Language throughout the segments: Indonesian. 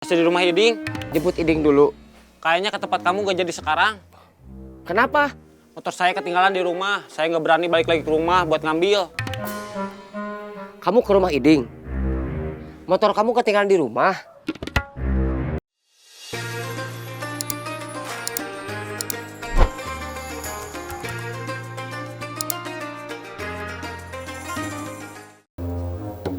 Masih di rumah Iding. Jemput Iding dulu. Kayaknya ke tempat kamu gak jadi sekarang. Kenapa? Motor saya ketinggalan di rumah. Saya nggak berani balik lagi ke rumah buat ngambil. Kamu ke rumah Iding. Motor kamu ketinggalan di rumah.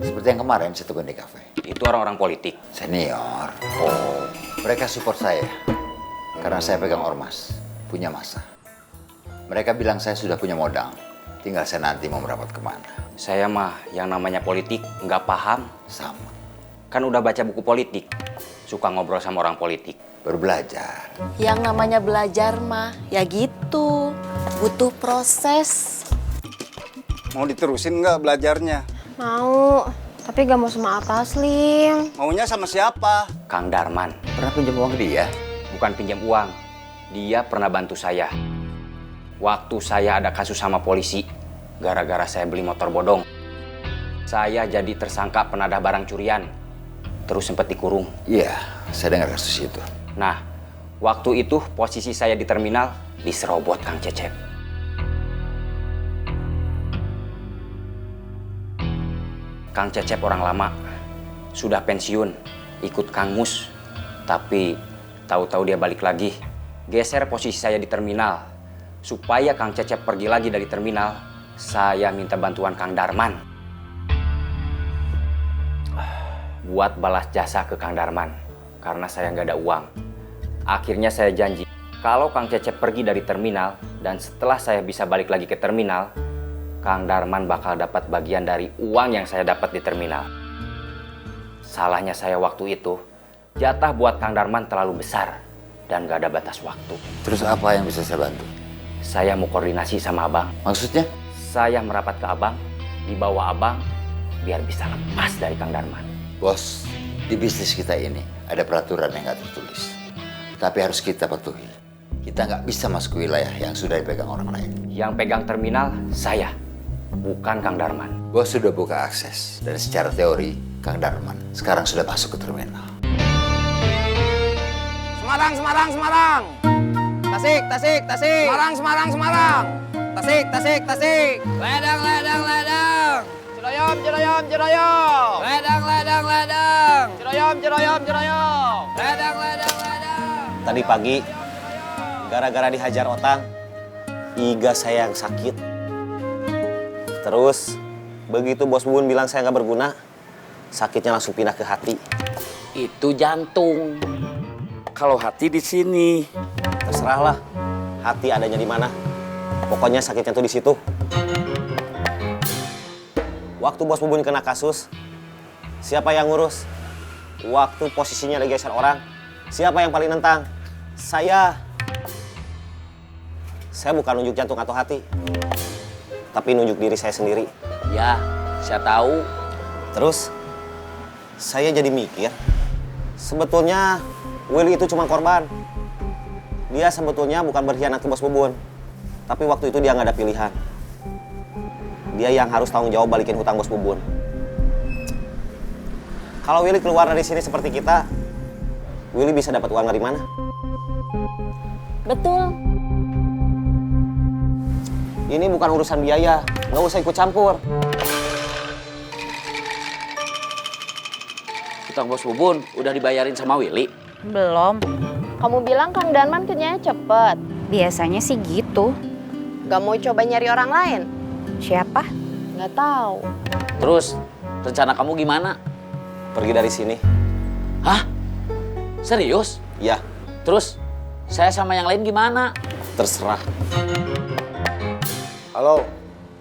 Seperti yang kemarin saya temukan di kafe. Itu orang-orang politik. Senior. Oh, mereka support saya. Karena saya pegang ormas, punya masa. Mereka bilang saya sudah punya modal. Tinggal saya nanti mau merapat kemana. Saya mah yang namanya politik nggak paham. Sama. Kan udah baca buku politik. Suka ngobrol sama orang politik. Baru belajar. Yang namanya belajar mah ya gitu, butuh proses. Mau diterusin nggak belajarnya? Mau, tapi gak mau sama atas, Lim. Maunya sama siapa? Kang Darman. Pernah pinjam uang ke dia? Bukan pinjam uang. Dia pernah bantu saya. Waktu saya ada kasus sama polisi. Gara-gara saya beli motor bodong. Saya jadi tersangka penadah barang curian. Terus sempat dikurung. Iya, saya dengar kasus itu. Nah, waktu itu posisi saya di terminal diserobot Kang Cecep. Kang Cecep orang lama, sudah pensiun, ikut Kang Mus. Tapi tahu-tahu dia balik lagi, geser posisi saya di terminal. Supaya Kang Cecep pergi lagi dari terminal, saya minta bantuan Kang Darman. Buat balas jasa ke Kang Darman, karena saya nggak ada uang. Akhirnya saya janji, kalau Kang Cecep pergi dari terminal, dan setelah saya bisa balik lagi ke terminal, Kang Darman bakal dapat bagian dari uang yang saya dapat di terminal. Salahnya saya waktu itu, jatah buat Kang Darman terlalu besar dan gak ada batas waktu. Terus apa yang bisa saya bantu? Saya mau koordinasi sama abang. Maksudnya? Saya merapat ke abang, dibawa abang, biar bisa lepas dari Kang Darman. Bos, di bisnis kita ini ada peraturan yang nggak tertulis. Tapi harus kita patuhi. Kita nggak bisa masuk ke wilayah yang sudah dipegang orang lain. Yang pegang terminal, saya. Bukan Kang Darman. Bos sudah buka akses. Dan secara teori, Kang Darman sekarang sudah masuk ke terminal. Semarang, Semarang, Semarang. Tasik, Tasik, Tasik. Semarang, Semarang, Semarang. Tasik, Tasik, Tasik. Ledang, ledang, ledang. Ciroyom, Ciroyom, Ciroyom. Ledang, ledang, ledang. Ciroyom, Ciroyom, Ciroyom. Ledang, ledang, ledang. Tadi pagi, gara-gara dihajar otang, iga saya yang sakit. Terus, begitu bos Bubun bilang saya nggak berguna, sakitnya langsung pindah ke hati. Itu jantung. Kalau hati di sini. Terserahlah, hati adanya di mana. Pokoknya sakitnya tuh di situ. Waktu bos Bubun kena kasus, siapa yang ngurus? Waktu posisinya digeser orang, siapa yang paling nentang? Saya. Saya bukan nunjuk jantung atau hati, tapi nunjuk diri saya sendiri. Ya, saya tahu. Terus, saya jadi mikir, sebetulnya Willy itu cuma korban. Dia sebetulnya bukan berkhianat ke bos Bubun, tapi waktu itu dia nggak ada pilihan. Dia yang harus tanggung jawab balikin hutang bos Bubun. Kalau Willy keluar dari sini seperti kita, Willy bisa dapat uang dari mana? Betul. Ini bukan urusan biaya, nggak usah ikut campur. Hutang bos Bubun udah dibayarin sama Willy. Belum. Kamu bilang Kang Darman kerjanya cepet. Biasanya sih gitu. Gak mau coba nyari orang lain? Siapa? Gak tahu. Terus, rencana kamu gimana? Pergi dari sini. Hah? Serius? Ya, Terus, saya sama yang lain gimana? terserah. Halo,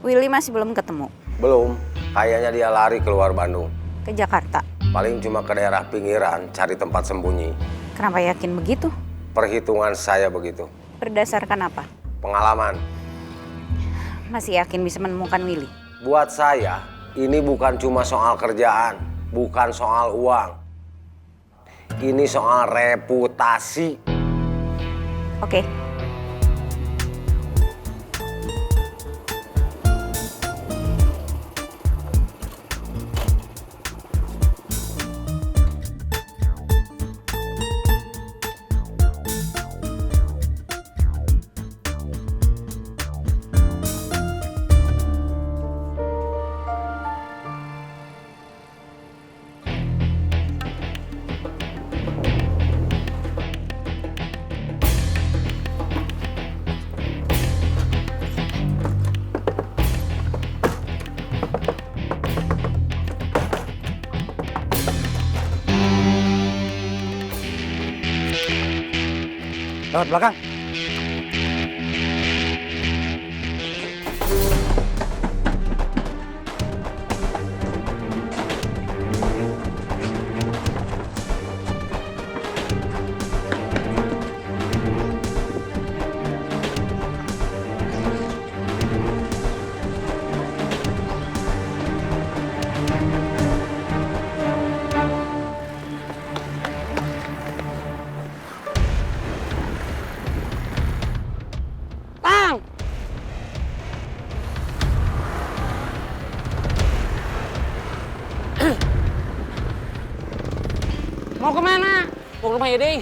Willy masih belum ketemu. belum. Kayaknya dia lari keluar Bandung. Ke Jakarta. Paling cuma ke daerah pinggiran, cari tempat sembunyi. Kenapa yakin begitu? Perhitungan saya begitu. Berdasarkan apa? Pengalaman. Masih yakin bisa menemukan Willy? Buat saya, ini bukan cuma soal kerjaan, bukan soal uang. Ini soal reputasi. Oke. Lewat belakang. Mau kemana? Mau ke rumah Iding.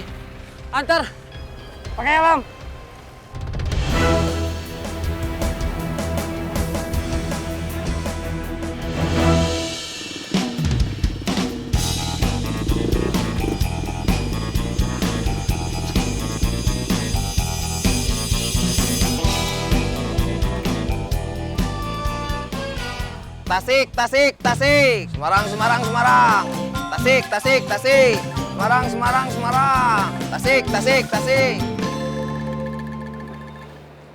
Antar. Pakai helm. Tasik, Tasik, Tasik. Semarang, Semarang, Semarang. Tasik, Tasik, Tasik. Semarang, Semarang, Semarang. Tasik, Tasik, Tasik.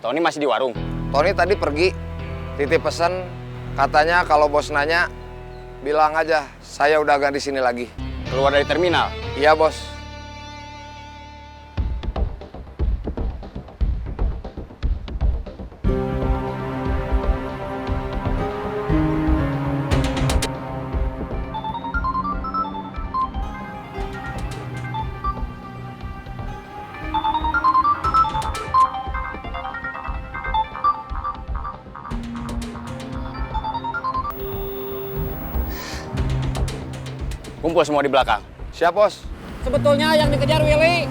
Tony masih di warung. Tony tadi pergi, titip pesan, katanya kalau bos nanya, bilang aja saya udah gak di sini lagi. Keluar dari terminal. Iya bos. Kumpul semua di belakang. Siap bos. Sebetulnya yang dikejar Willy.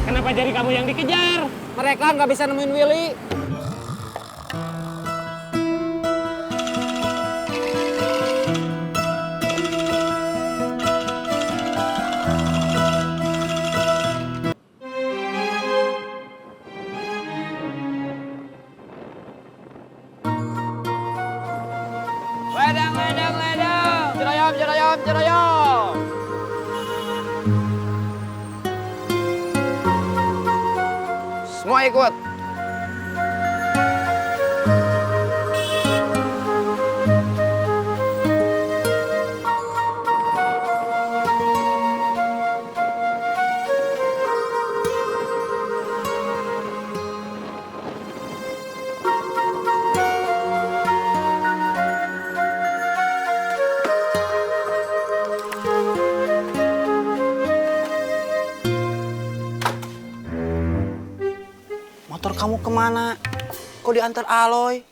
Kenapa jadi kamu yang dikejar? Mereka nggak bisa nemuin Willy. Ledang, ledang, ledang. Jeroyom, jeroyom, jeroyom. Semua ikut. Motor kamu kemana? Kok diantar Aloy?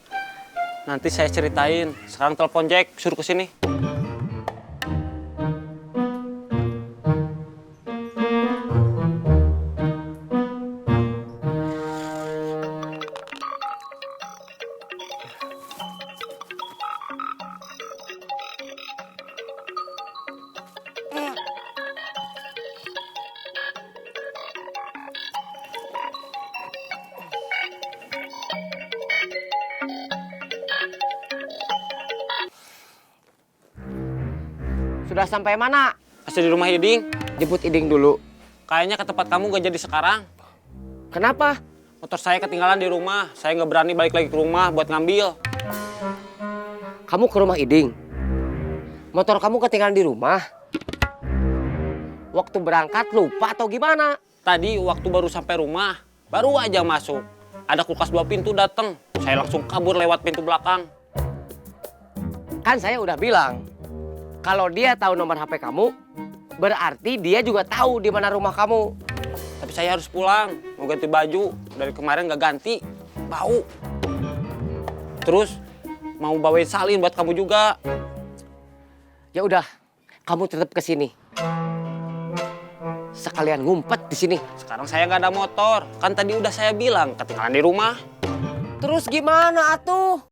Nanti saya ceritain. Sekarang telepon Jack, suruh ke sini. Sudah sampai mana? Masih di rumah Iding. Jemput Iding dulu. Kayaknya ke tempat kamu gak jadi sekarang. Kenapa? Motor saya ketinggalan di rumah. Saya nggak berani balik lagi ke rumah buat ngambil. Kamu ke rumah Iding. Motor kamu ketinggalan di rumah. Waktu berangkat lupa atau gimana? Tadi waktu baru sampai rumah, baru aja masuk. Ada kulkas 2 pintu datang. Saya langsung kabur lewat pintu belakang. Kan saya udah bilang, kalau dia tahu nomor HP kamu, berarti dia juga tahu di mana rumah kamu. Tapi saya harus pulang, mau ganti baju. Dari kemarin nggak ganti, bau. Terus mau bawain salin buat kamu juga. Ya udah, kamu tetap ke sini. Sekalian ngumpet di sini. Sekarang saya nggak ada motor. Kan tadi udah saya bilang ketinggalan di rumah. Terus gimana atuh?